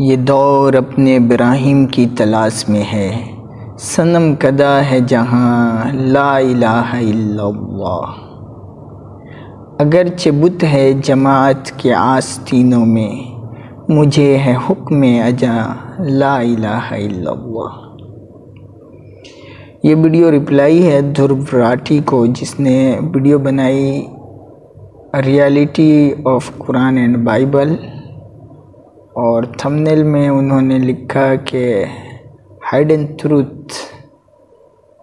ये दौर अपने इब्राहिम की तलाश में है, सनम कदा है जहाँ ला इलाहा इल्लल्लाह। अगरचे बुत है जमात के आस्तीनों में, मुझे है हुक्म अजा ला इलाहा इल्लल्लाह। ये वीडियो रिप्लाई है ध्रुव राठी को, जिसने वीडियो बनाई reality of Quran and Bible, और थंबनेल में उन्होंने लिखा कि हाइडन ट्रूथ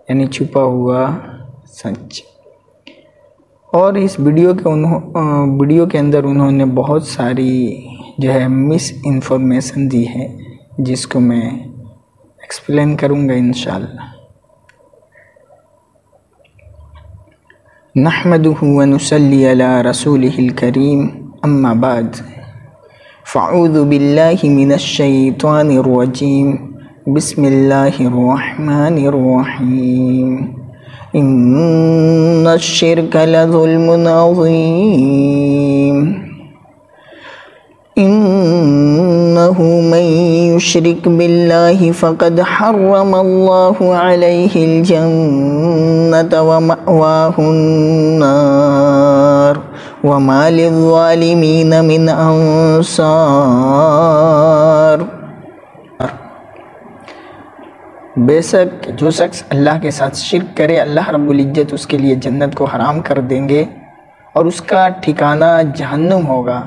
यानी छुपा हुआ सच। और इस वीडियो के अंदर उन्होंने बहुत सारी जो है मिस इन्फॉर्मेशन दी है, जिसको मैं एक्सप्लेन करूँगा इंशाअल्लाह। नहमदुहु व नुसल्ली अला रसूलिहिल करीम, अम्मा बाद, फ़अऊज़ु बिल्लाहि मिनश शैतानिर रजीम, बिस्मिल्लाहिर रहमानिर रहीम। इन्नश शिर्क लज़ुल्मुन अज़ीम, इन्नहु मन युश्रिक बिल्लाहि फ़क़द हर्रमल्लाहु अलैहिल जन्नत व मअवाहुन नार व मा लिज़्ज़ालिमीन मिन अंसार। बेशक जो शख्स अल्लाह के साथ शिर्क करे, अल्लाह रब्बुल इज्जत उसके लिए जन्नत को हराम कर देंगे और उसका ठिकाना जहन्नुम होगा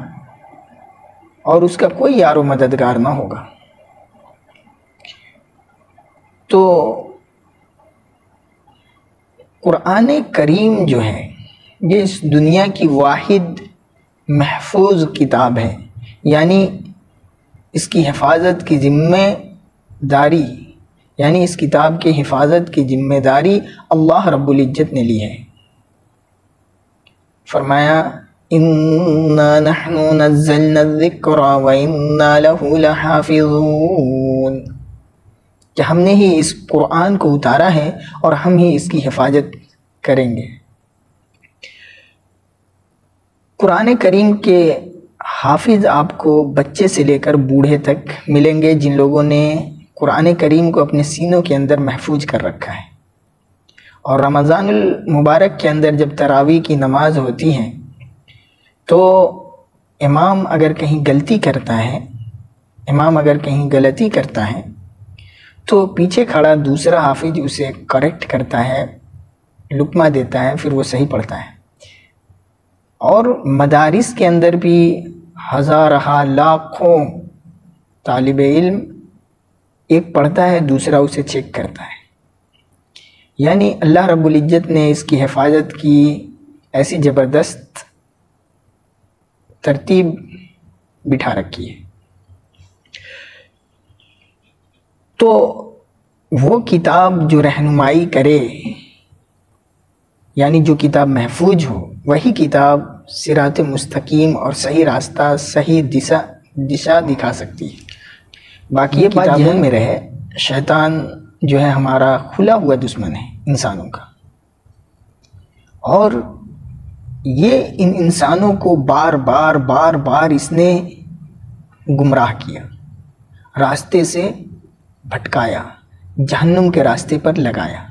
और उसका कोई यारो मददगार ना होगा। तो कुरान करीम जो है ये इस दुनिया की वाहिद महफूज किताब है, यानी इसकी हिफाजत की जिम्मेदारी, यानी इस किताब की हिफाजत की जिम्मेदारी अल्लाह रब्बुल इज्जत ने ली है। फरमाया इन्ना नहनु नज़्ज़लना ज़िक्रा व इन्ना लहु लहाफ़िज़ून, कि हमने ही इस कुरान को उतारा है और हम ही इसकी हिफाजत करेंगे। कुरान करीम के हाफिज़ आपको बच्चे से लेकर बूढ़े तक मिलेंगे, जिन लोगों ने कुरान करीम को अपने सीनों के अंदर महफूज कर रखा है। और रमज़ानुल मुबारक के अंदर जब तरावी की नमाज होती है तो इमाम अगर कहीं गलती करता है, तो पीछे खड़ा दूसरा हाफिज उसे करेक्ट करता है, लुक्मा देता है, फिर वो सही पढ़ता है। और मदारिस के अंदर भी हज़ारहा लाखों तालिब इल्म, एक पढ़ता है दूसरा उसे चेक करता है। यानी अल्लाह रब्बुल इज्जत ने इसकी हिफाजत की ऐसी ज़बरदस्त तरतीब बिठा रखी है। तो वो किताब जो रहनुमाई करे, यानी जो किताब महफूज हो, वही किताब सिरात मुस्तकीम और सही रास्ता, सही दिशा दिखा सकती है। बाकी ये बात ध्यान में रहे, शैतान जो है हमारा खुला हुआ दुश्मन है इंसानों का, और ये इन इंसानों को बार बार इसने गुमराह किया, रास्ते से भटकाया, जहन्नुम के रास्ते पर लगाया।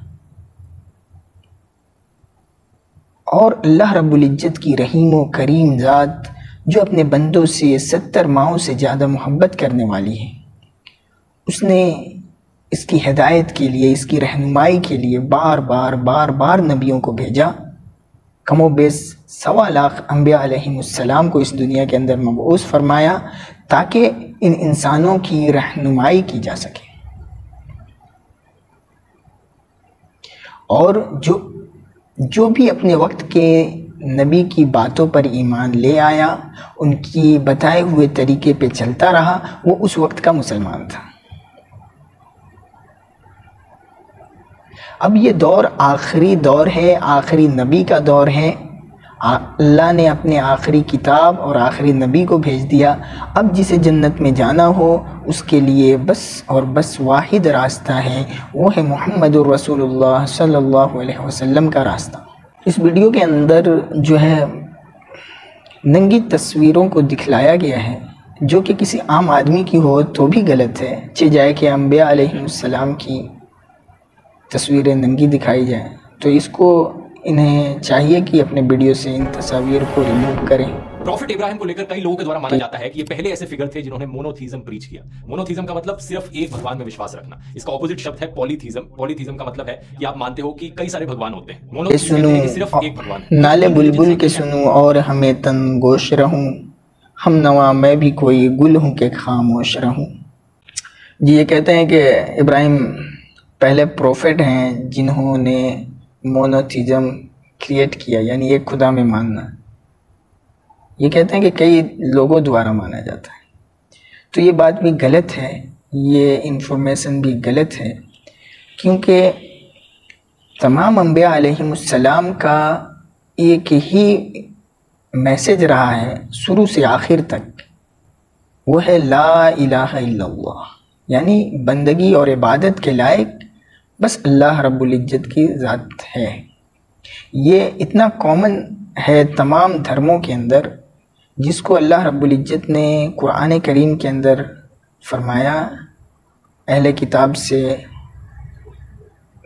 और अल्लाह रब्बुल इज्जत की रहीम व करीम ज़ात जो अपने बंदों से 70 माहों से ज़्यादा मोहब्बत करने वाली है, उसने इसकी हिदायत के लिए, इसकी रहनुमाई के लिए बार बार नबियों को भेजा। कमोबेश 1.25 लाख अंबिया अलैहिमुस्सलाम को इस दुनिया के अंदर मबऊस फरमाया, ताकि इन इंसानों की रहनुमाई की जा सके। और जो भी अपने वक्त के नबी की बातों पर ईमान ले आया, उनकी बताए हुए तरीके पे चलता रहा, वो उस वक्त का मुसलमान था। अब ये दौर आखिरी दौर है, आखिरी नबी का दौर है। अल्लाह ने अपने आखिरी किताब और आखिरी नबी को भेज दिया। अब जिसे जन्नत में जाना हो उसके लिए बस और बस वाहिद रास्ता है, वो है मुहम्मदुर रसूलुल्लाह सल्लल्लाहु अलैहि वसल्लम का रास्ता। इस वीडियो के अंदर जो है नंगी तस्वीरों को दिखलाया गया है, जो कि किसी आम आदमी की हो तो भी गलत है, चाहे जाए कि अम्बिया अलैहिस्सलाम की तस्वीरें नंगी दिखाई जाएं, तो इसको इन्हें चाहिए कि अपने वीडियो से इन तस्वीर को रिमूव करें। प्रॉफिट इब्राहिम को लेकर कई लोगों के द्वारा माना जाता है कि ये पहले ऐसे फिगर थे जिन्होंने मोनोथीज्म प्रीच किया। मोनोथीज्म का मतलब सिर्फ एक भगवान में विश्वास रखना। इसका ऑपोजिट शब्द है पॉलीथीज्म। पॉलीथीज्म का मतलब है कि आप मानते हो कि कई सारे भगवान होते हैं। मोनोथीज्म कहते हैं कि सिर्फ एक भगवान। नाले बुलबुल के सुनूं और हमें तनगोश रहूं, हम नवा मैं भी कोई गुल हूं के खामोश रहूं। जी, ये कहते हैं कि इब्राहिम पहले प्रोफेट हैं जिन्होंने मोनोथीज्म क्रिएट किया, यानी एक खुदा में मानना। ये कहते हैं कि कई लोगों द्वारा माना जाता है, तो ये बात भी गलत है, ये इन्फॉर्मेशन भी गलत है, क्योंकि तमाम अंबिया अलैहिमुस्सलाम का एक ही मैसेज रहा है शुरू से आखिर तक, वो है ला इलाहा इल्लल्लाह, यानी बंदगी और इबादत के लायक बस अल्लाह रब्बुल इज्जत की ज़ात है। ये इतना कॉमन है तमाम धर्मों के अंदर, जिसको अल्लाह रब्बुल इज्जत ने कुरान करीम के अंदर फरमाया अहले किताब से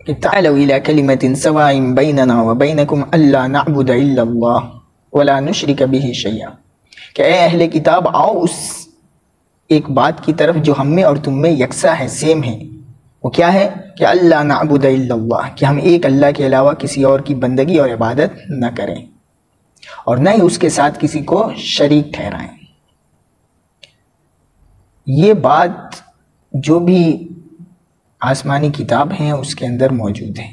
कि तालू इला कलिमतिन सवाइन बैनना व बैनकुम अल्ला नअबुद इल्लल्लाह वला नुशरिक बिही शैया, कि ए अहले किताब आओ उस एक बात की तरफ जो हम में और तुम में यकसा है, सेम है। वो क्या है कि अल्ला नअबुद इल्लल्लाह, कि हम एक अल्लाह के अलावा किसी और की बंदगी और इबादत न करें और न ही उसके साथ किसी को शरीक ठहराएं। ये बात जो भी आसमानी किताब हैं उसके अंदर मौजूद है,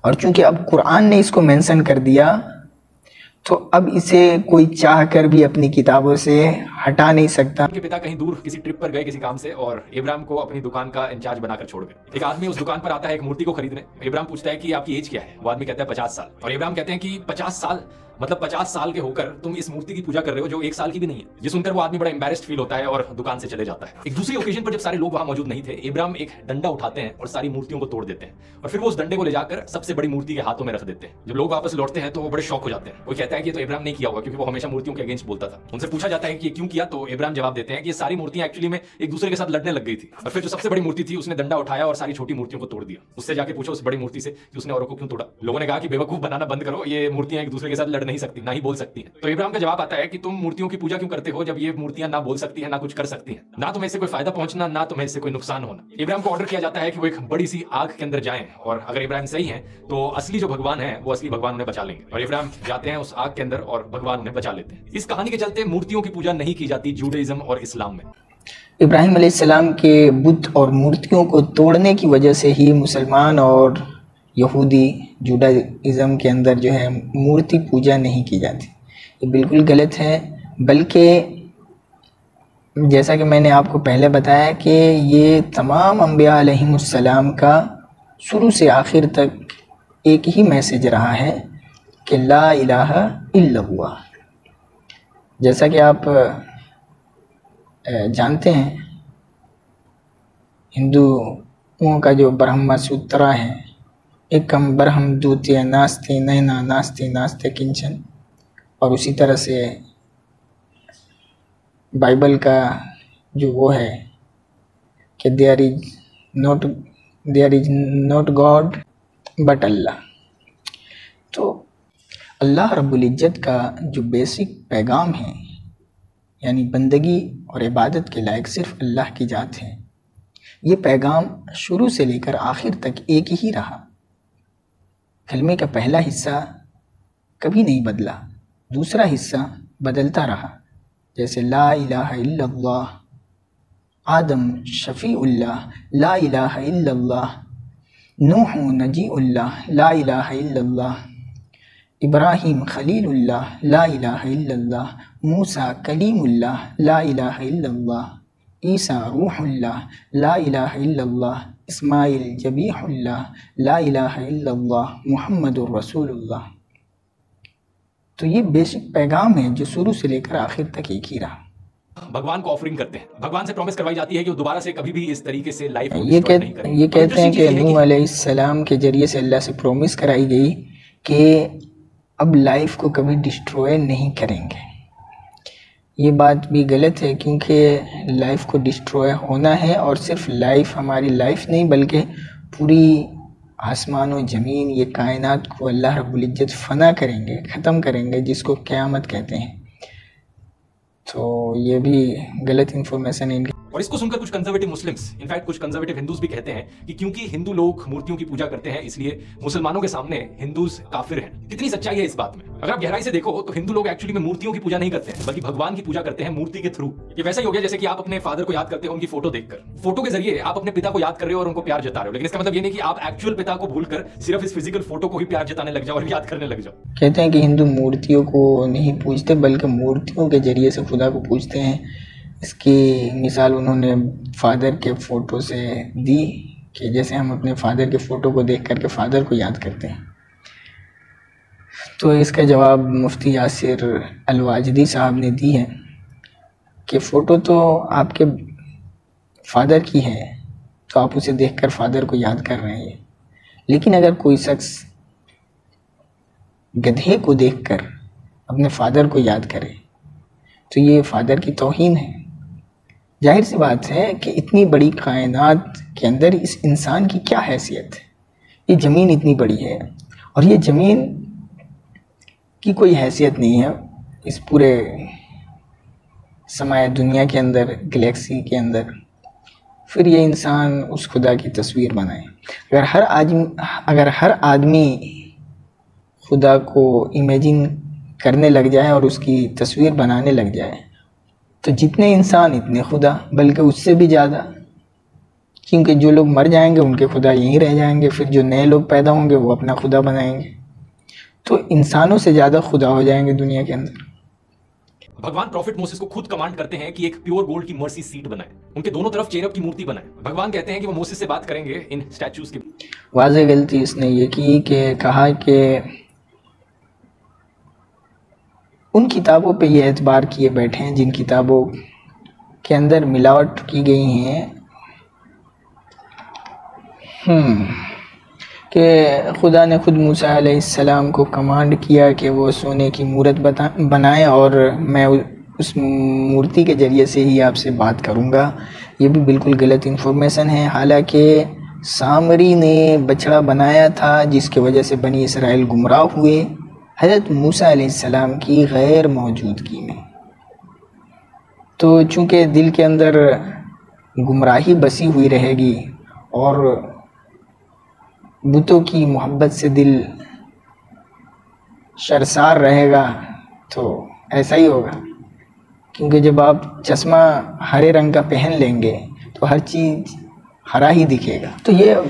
और चूंकि अब कुरान ने इसको मेंशन कर दिया तो अब इसे कोई चाह कर भी अपनी किताबों से हटा नहीं सकता। उनके पिता कहीं दूर किसी ट्रिप पर गए किसी काम से, और इब्राहिम को अपनी दुकान का इंचार्ज बनाकर छोड़ गए। एक आदमी उस दुकान पर आता है एक मूर्ति को खरीदने। इब्राहिम पूछता है कि आपकी एज क्या है? वो आदमी कहता है 50 साल। और इब्राहिम कहते हैं कि 50 साल मतलब 50 साल के होकर तुम इस मूर्ति की पूजा कर रहे हो जो 1 साल की भी नहीं है। ये सुनकर वो आदमी बड़ा एम्बैरेस्ड फील होता है और दुकान से चले जाता है। एक दूसरी ओकेजन पर जब सारे लोग वहां मौजूद नहीं थे, इब्राहिम एक डंडा उठाते हैं और सारी मूर्तियों को तोड़ देते हैं, और फिर वो उस डंडे को ले जाकर सबसे बड़ी मूर्ति के हाथों में रख देते हैं। जब लोग वापस लौटते हैं तो वो बड़े शॉक हो जाते हैं। वो कहता है कि तो इब्राहिम ने किया होगा, क्योंकि वो हमेशा मूर्तियों के अगेंस्ट बोलता था। उनसे पूछा जाता है कि क्यों किया, तो इब्राहिम जवाब देते हैं कि ये सारी मूर्तियां एक्चुअली में एक दूसरे के साथ लड़ने लग गई थी, और फिर जो सबसे बड़ी मूर्ति थी उसने डंडा उठाया और सारी छोटी मूर्तियों को तोड़ दिया। उससे जाके पूछो उस बड़ी मूर्ति से कि उसने औरों को क्यों तोड़ा। लोगों ने कहा कि बेवकूफ बनाना बंद करो, ये मूर्तियां एक दूसरे के साथ लड़ नहीं सकती, ना ही बोल सकती हैं। तो इब्राहिम का जवाब आता है कि तुम मूर्तियों की पूजा क्यों करते हो जब ये मूर्तियां ना बोल सकती हैं ना कुछ कर सकती हैं, ना तुम्हें इससे कोई फायदा पहुंचना ना तुम्हें इससे कोई नुकसान होना। इब्राहिम को ऑर्डर किया जाता है कि वो एक बड़ी सी आग के अंदर जाएं, और अगर इब्राहिम सही हैं तो असली जो भगवान है वो असली भगवान उन्हें बचा लेंगे। और इब्राहिम जाते हैं उस आग के अंदर और भगवान उन्हें बचा लेते हैं। इस कहानी के चलते मूर्तियों की पूजा नहीं की जाती जूडाइज्म और इस्लाम में। इब्राहिम अलैहिस्सलाम के बुत और मूर्तियों को तोड़ने की वजह से ही मुसलमान और यहूदी जूडाइज्म के अंदर जो है मूर्ति पूजा नहीं की जाती। ये बिल्कुल गलत है, बल्कि जैसा कि मैंने आपको पहले बताया कि ये तमाम अंबिया अलैहिमुस्सलाम का शुरू से आखिर तक एक ही मैसेज रहा है कि ला इलाहा इल्लल्लाह। जैसा कि आप जानते हैं, हिंदुओं का जो ब्रह्म सूत्र है, एकम ब्रह्म द्वितीय नास्ति नैना नास्ति नास्ते किंचन, और उसी तरह से बाइबल का जो वो है कि there is not god but Allah. तो अल्लाह रब्बुल इज्जत का जो बेसिक पैगाम है, यानी बंदगी और इबादत के लायक सिर्फ अल्लाह की ज़ात है, ये पैगाम शुरू से लेकर आखिर तक एक ही रहा। कलमे का पहला हिस्सा कभी नहीं बदला, दूसरा हिस्सा बदलता रहा, जैसे ला इलाहा इल्लल्लाह, आदम शफीउल्लाह ला इलाहा इल्लल्लाह, नूह नजीउल्लाह ला इलाहा इल्लल्लाह, इब्राहीम खलीलुल्लाह ला इलाहा इल्लल्लाह, मूसा कलीमुल्लाह ला इलाहा इल्लल्लाह, ईसा रूहुल्लाह ला इलाहा इल्लल्लाह, इस्माइल जबीहुल्लाह ला इलाहा इल्लल्लाह, मुहम्मदुर रसूलुल्लाह। तो ये बेसिक पैगाम है जो शुरू से लेकर आखिर तक एक ही रहा। भगवान को ऑफरिंग करते हैं, भगवान से प्रॉमिस करवाई जाती है कि वो दोबारा से कभी भी इस तरीके से लाइफ ये कहते हैं कि नूह अलैहिस्सलाम के जरिए से अल्लाह से प्रॉमिस कराई गई कि अब लाइफ को कभी डिस्ट्रॉय नहीं करेंगे। ये बात भी गलत है, क्योंकि लाइफ को डिस्ट्रॉय होना है, और सिर्फ लाइफ, हमारी लाइफ नहीं बल्कि पूरी आसमान और ज़मीन, ये कायनात को अल्लाह रब्बुल इज़्ज़त फ़ना करेंगे, ख़त्म करेंगे, जिसको क़यामत कहते हैं। तो ये भी गलत इन्फॉर्मेशन है इनकी। और इसको सुनकर कुछ कंजर्वेटिव मुस्लिम्स, इनफैक्ट कुछ कंजर्वेटिव हिंदूज भी कहते हैं कि क्योंकि हिंदू लोग मूर्तियों की पूजा करते हैं इसलिए मुसलमानों के सामने हिंदूज काफिर हैं। कितनी सच्चाई है इस बात में? अगर आप गहराई से देखो तो हिंदू लोग एक्चुअली में मूर्तियों की पूजा नहीं करते हैं, बल्कि भगवान की पूजा करते हैं मूर्ति के थ्रू। ये वैसा ही हो गया जैसे कि आप अपने फादर को याद करते हो उनकी फोटो देखकर। फोटो के जरिए आप अपने पिता को याद कर रहे हो और उनको प्यार जता रहे हो, लेकिन इसका मतलब ये नहीं कि आप एक्चुअल पिता को भूलकर सिर्फ इस फिजिकल फोटो को ही प्यार जताने लग जाओ और याद करने लग जाओ। कहते हैं कि हिंदू मूर्तियों को नहीं पूजते बल्कि मूर्तियों के जरिए से खुदा को पूजते हैं। इसकी मिसाल उन्होंने फादर के फ़ोटो से दी कि जैसे हम अपने फादर के फ़ोटो को देख करके फादर को याद करते हैं। तो इसका जवाब मुफ्ती यासिर अल-वाजदी साहब ने दी है कि फ़ोटो तो आपके फादर की है, तो आप उसे देखकर फादर को याद कर रहे हैं, लेकिन अगर कोई शख्स गधे को देखकर अपने फादर को याद करे तो ये फादर की तौहीन है। जाहिर सी बात है कि इतनी बड़ी कायनात के अंदर इस इंसान की क्या हैसियत है। ये ज़मीन इतनी बड़ी है और ये ज़मीन की कोई हैसियत नहीं है इस पूरे समय दुनिया के अंदर, गैलेक्सी के अंदर। फिर ये इंसान उस खुदा की तस्वीर बनाए। अगर हर आदमी खुदा को इमेजिन करने लग जाए और उसकी तस्वीर बनाने लग जाए तो जितने इंसान इतने खुदा, बल्कि उससे भी ज़्यादा, क्योंकि जो लोग मर जाएंगे उनके खुदा यहीं रह जाएंगे, फिर जो नए लोग पैदा होंगे वो अपना खुदा बनाएंगे, तो इंसानों से ज़्यादा खुदा हो जाएंगे दुनिया के अंदर। भगवान प्रॉफिट मोसेस को खुद कमांड करते हैं कि एक प्योर गोल्ड की मर्सी सीट बनाए, उनके दोनों तरफ चेरब की मूर्ति बनाए। भगवान कहते हैं कि वो मोसेस से बात करेंगे इन स्टैचूज की। वाज़ेह गलती इसने ये की कि कहा कि उन किताबों पे ये एतबार किए बैठे हैं जिन किताबों के अंदर मिलावट की गई हैं कि खुदा ने खुद मूसा अलैहिस्सलाम को कमांड किया कि वो सोने की मूरत बनाए और मैं उस मूर्ति के ज़रिए से ही आपसे बात करूँगा। ये भी बिल्कुल गलत इन्फॉर्मेशन है। हालांकि सामरी ने बछड़ा बनाया था जिसकी वजह से बनी इसराइल गुमराह हुए हज़रत मूसा अलैहिस्सलाम की गैर मौजूदगी में। तो चूँकि दिल के अंदर गुमराही बसी हुई रहेगी और बुतों की मोहब्बत से दिल शर्मसार रहेगा तो ऐसा ही होगा, क्योंकि जब आप चश्मा हरे रंग का पहन लेंगे तो हर चीज़ हरा ही दिखेगा। तो ये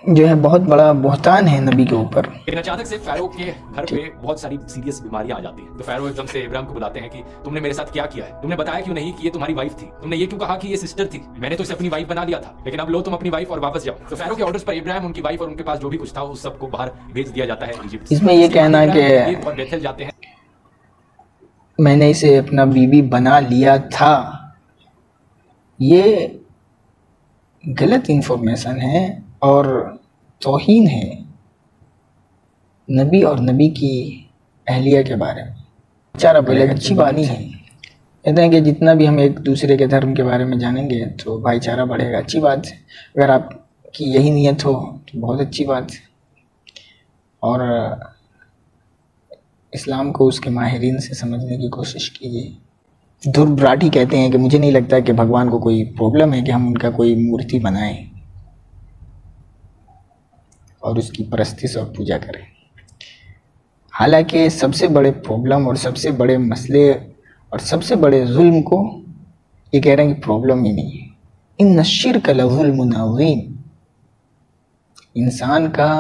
जो है बहुत बड़ा बहतान है नबी के ऊपर। लेकिन अचानक से फ़ारो के घर पे बहुत सारी सीरियस बीमारियां आ जाती हैं। तो फ़ारो एकदम से इब्राहिम को बुलाते हैं कि तुमने मेरे साथ क्या किया है, तुमने बताया क्यों नहीं कि ये तुम्हारी वाइफ थी, तुमने ये क्यों कहा कि ये सिस्टर थी, मैंने तो इसे अपनी वाइफ बना लिया था, लेकिन अब लो तुम अपनी वाइफ और वापस जाओ। तो फ़ारो के ऑर्डर्स पर इब्राहिम, उनकी वाइफ और उनके पास जो भी कुछ था उस सबको बाहर भेज दिया जाता है इजिप्ट। इसमें ये कहना कि और बेथेल जाते हैं, मैंने इसे अपना बीवी बना लिया था, ये गलत इन्फॉर्मेशन है और तौहीन है नबी और नबी की अहलिया के बारे में। बेचारा बोलेगा अच्छी बात नहीं है। कहते हैं कि जितना भी हम एक दूसरे के धर्म के बारे में जानेंगे तो भाईचारा बढ़ेगा, अच्छी बात है। अगर आपकी यही नीयत हो तो बहुत अच्छी बात है। और इस्लाम को उसके माहिरीन से समझने की कोशिश कीजिए। ध्रुव राठी कहते हैं कि मुझे नहीं लगता कि भगवान को कोई प्रॉब्लम है कि हम उनका कोई मूर्ति बनाएं और उसकी परस्तिश और पूजा करें। हालांकि सबसे बड़े प्रॉब्लम और सबसे बड़े मसले और सबसे बड़े जुल्म को ये कह रहे हैं कि प्रॉब्लम ही नहीं है। इन शिर्क लज़ुल्मुन अज़ीम, इंसान का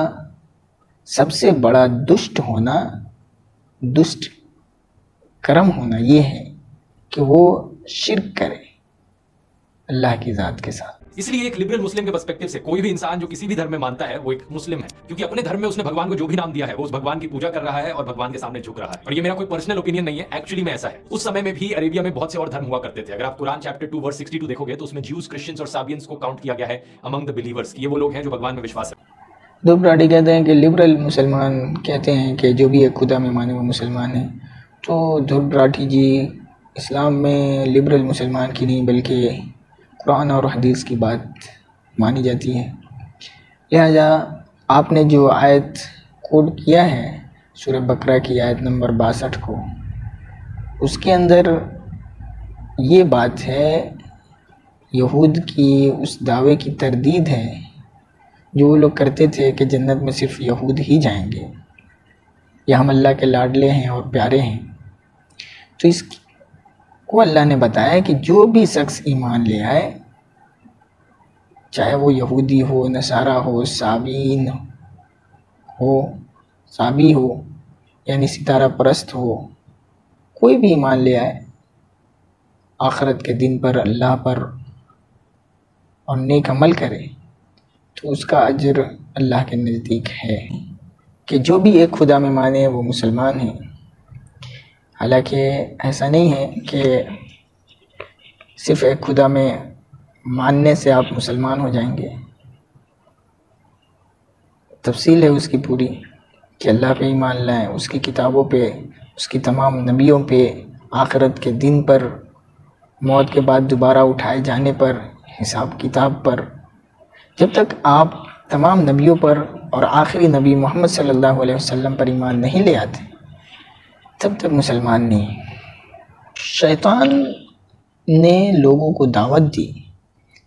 सबसे बड़ा दुष्ट कर्म होना ये है कि वो शिर्क करे अल्लाह की ज़ात के साथ। इसलिए एक लिबरल मुस्लिम के पर्सपेक्टिव से कोई भी इंसान जो किसी भी धर्म में मानता है वो एक मुस्लिम है, क्योंकि अपने धर्म में उसने भगवान को जो भी नाम दिया है वो उस भगवान की पूजा कर रहा है और भगवान के सामने झुक रहा है। और ये मेरा कोई पर्सनल ओपिनियन नहीं है, एक्चुअली में ऐसा है। उस समय में भी अरेबिया में बहुत से और धर्म हुआ करते थे। अगर आप कुरान चैप्टर 2 वर्स 62 देखोगे तो उसमें ज्यूज, क्रिश्चियंस और साबियंस को काउंट किया गया है अमंग द बिलीवर्स। ये वो लोग हैं जो भगवान में विश्वास है। ध्रुव राठी कहते हैं कि लिबरल मुसलमान कहते हैं कि जो भी एक खुदा में माने वो मुसलमान है। तो ध्रुव राठी जी इस्लाम में लिबरल मुसलमान की नहीं बल्कि कुरान और हदीस की बात मानी जाती है। लिहाजा आपने जो आयत कोड किया है सूरह बकरा की आयत नंबर 62 को, उसके अंदर ये बात है, यहूद की उस दावे की तरदीद है जो वो लोग करते थे कि जन्नत में सिर्फ यहूद ही जाएंगे या हम अल्लाह के लाडले हैं और प्यारे हैं। तो इसको अल्लाह ने बताया कि जो भी शख्स ईमान ले आए, चाहे वो यहूदी हो, नसारा हो, साबी हो यानी सितारा परस्त हो, कोई भी ईमान ले आए आखिरत के दिन पर, अल्लाह पर, और नेक अमल करे, तो उसका अजर अल्लाह के नज़दीक है कि जो भी एक खुदा में माने वो मुसलमान है। हालांकि ऐसा नहीं है कि सिर्फ़ एक खुदा में मानने से आप मुसलमान हो जाएंगे। तफसील है उसकी पूरी कि अल्लाह पे ईमान लाएं, उसकी किताबों पे, उसकी तमाम नबियों पे, आखिरत के दिन पर, मौत के बाद दोबारा उठाए जाने पर, हिसाब किताब पर। जब तक आप तमाम नबियों पर और आखिरी नबी मोहम्मद सल्लल्लाहु अलैहि वसल्लम पर ईमान नहीं ले आते, तब तक मुसलमान नहीं। शैतान ने लोगों को दावत दी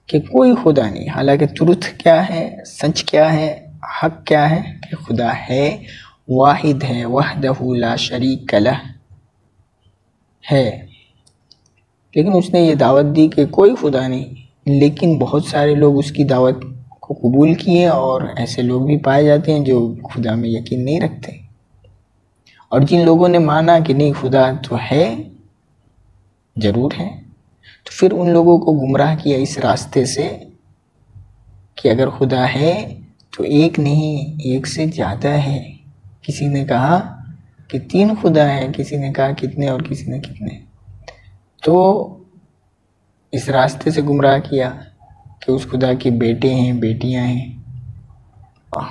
कि कोई खुदा नहीं, हालांकि तुरुथ क्या है, सच क्या है, हक क्या है कि खुदा है, वाहिद है, वहदहू ला शरीक लह है। लेकिन उसने ये दावत दी कि कोई खुदा नहीं, लेकिन बहुत सारे लोग उसकी दावत को कबूल किए और ऐसे लोग भी पाए जाते हैं जो खुदा में यकीन नहीं रखते। और जिन लोगों ने माना कि नहीं खुदा तो है, ज़रूर है, तो फिर उन लोगों को गुमराह किया इस रास्ते से कि अगर खुदा है तो एक नहीं, एक से ज़्यादा है। किसी ने कहा कि 3 खुदा हैं, किसी ने कहा कितने और किसी ने कितने। तो इस रास्ते से गुमराह किया कि उस खुदा के बेटे हैं, बेटियां हैं।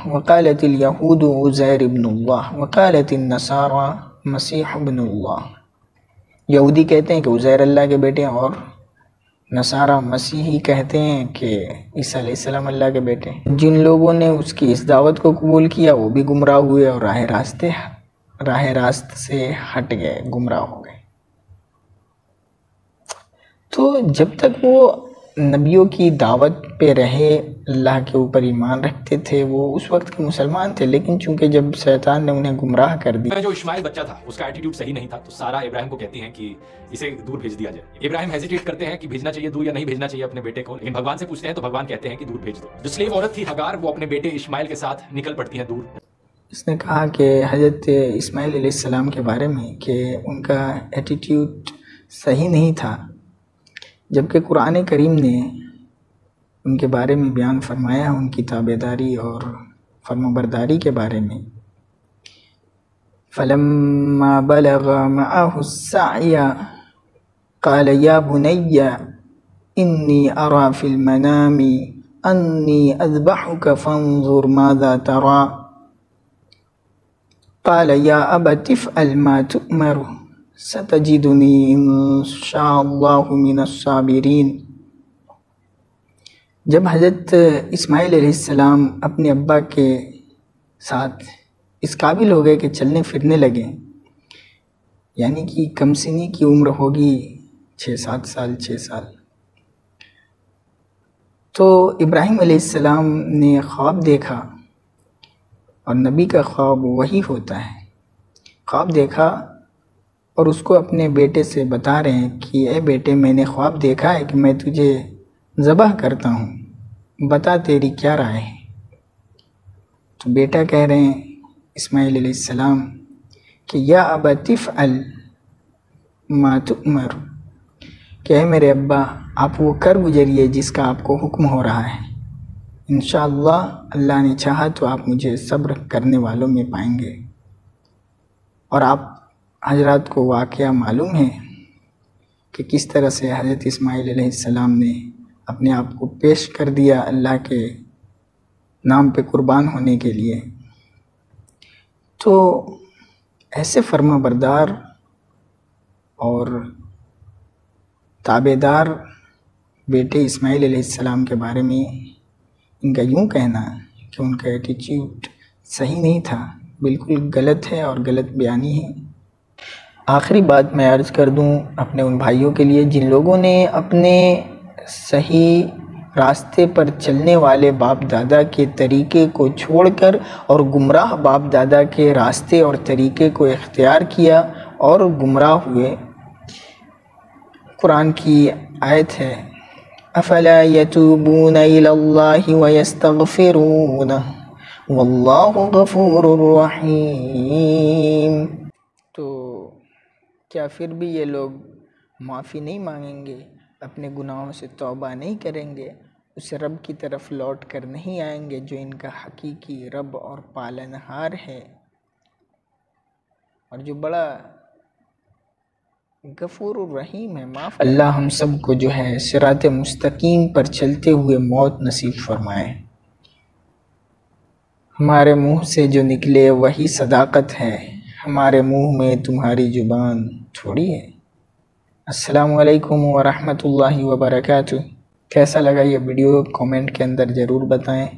वक़ालतिल यहूद उज़ैर इब्नुल्लाह वक़ालतिन नसारा मसीह इब्नुल्लाह। यहूदी कहते हैं कि उज़ैर अल्लाह के बेटे हैं और नसारा मसीही कहते हैं कि ईसा अलैहिस्सलाम अल्लाह के बेटे हैं। जिन लोगों ने उसकी इस दावत को कबूल किया वो भी गुमराह हुए और राह रास्त से हट गए, गुमराह हो गए। तो जब तक वो नबियों की दावत पे रहे, अल्लाह के ऊपर ईमान रखते थे, वो उस वक्त के मुसलमान थे। लेकिन चूंकि जब शैतान ने उन्हें गुमराह कर दिया, जो इस्माइल बच्चा था उसका एटीट्यूड सही नहीं था, तो सारा इब्राहिम को कहती हैं कि इसे दूर भेज दिया जाए। इब्राहिम हेजिटेट करते हैं कि भेजना चाहिए दूर या नहीं भेजना चाहिए अपने बेटे को, लेकिन भगवान से पूछते हैं तो भगवान कहते हैं कि दूर भेज दो। जो स्लेव औरत थी हगार, वो अपने बेटे इस्माइल के साथ निकल पड़ती है दूर। इसने कहा कि हज़रत इस्माइल अलैहिस्सलाम के बारे में कि उनका एटीट्यूड सही नहीं था, जबकि कुरान करीम ने उनके बारे में बयान फरमाया उनकी ताबेदारी और फर्माबरदारी के बारे में। फलम्मा बलगा मअहु अस्सअय क़ाल या बुनय्या इन्नी अरा फिल मनामी अन्नी अज़बहुका फंज़ुर माज़ा तरा क़ाल या अबति इफ़अल मा तुअमर सतजिदुनी इंशाअल्लाहु मिनस्साबिरीन। जब हज़रत इस्माइल अलैहिस्सलाम अपने अब्बा के साथ इस काबिल हो गए कि चलने फिरने लगे, यानी कि कमसिनी की उम्र होगी 6-7 साल, 6 साल, तो इब्राहिम अलैहिस्सलाम ने ख्वाब देखा, और नबी का ख्वाब वही होता है। ख्वाब देखा और उसको अपने बेटे से बता रहे हैं कि ए बेटे, मैंने ख्वाब देखा है कि मैं तुझे ज़बह करता हूँ, बता तेरी क्या राय है। तो बेटा कह रहे हैं इस्माइल अलैहिस्सलाम कि या अबति इफ़अल मा तुअमर, कि है मेरे अब्बा, आप वो कर गुजरिए जिसका आपको हुक्म हो रहा है। इंशाअल्लाह अल्लाह ने चाहा तो आप मुझे सब्र करने वालों में पाएंगे। और आप हजरात को वाक़या मालूम है कि किस तरह से हज़रत इस्माइल अलैहिस्सलाम ने अपने आप को पेश कर दिया अल्लाह के नाम पे कुर्बान होने के लिए। तो ऐसे फर्मा बरदार और ताबेदार बेटे इस्माइल अलैहिस्सलाम के बारे में इनका यूँ कहना कि उनका एटीट्यूड सही नहीं था, बिल्कुल गलत है और गलत बयानी है। आखिरी बात मैं अर्ज़ कर दूं अपने उन भाइयों के लिए जिन लोगों ने अपने सही रास्ते पर चलने वाले बाप दादा के तरीक़े को छोड़कर और गुमराह बाप दादा के रास्ते और तरीक़े को इख्तियार किया और गुमराह हुए। कुरान की आयत है, अफ़ला यतूबून इलल्लाहि व यस्तग़फ़िरून वल्लाहु गफ़ूरुर रहीम। तो क्या फिर भी ये लोग माफ़ी नहीं मांगेंगे, अपने गुनाहों से तौबा नहीं करेंगे, उस रब की तरफ लौट कर नहीं आएंगे जो इनका हकीकी रब और पालनहार है और जो बड़ा गफूर रहीम है, माफ़। अल्लाह हम सब को जो है सिरात मुस्तकीम पर चलते हुए मौत नसीब फरमाए। हमारे मुंह से जो निकले वही सदाकत है, हमारे मुंह में तुम्हारी ज़ुबान थोड़ी है। अस्सलामु अलैकुम व रहमतुल्लाहि व बरकातुहू। कैसा लगा ये वीडियो कमेंट के अंदर ज़रूर बताएं।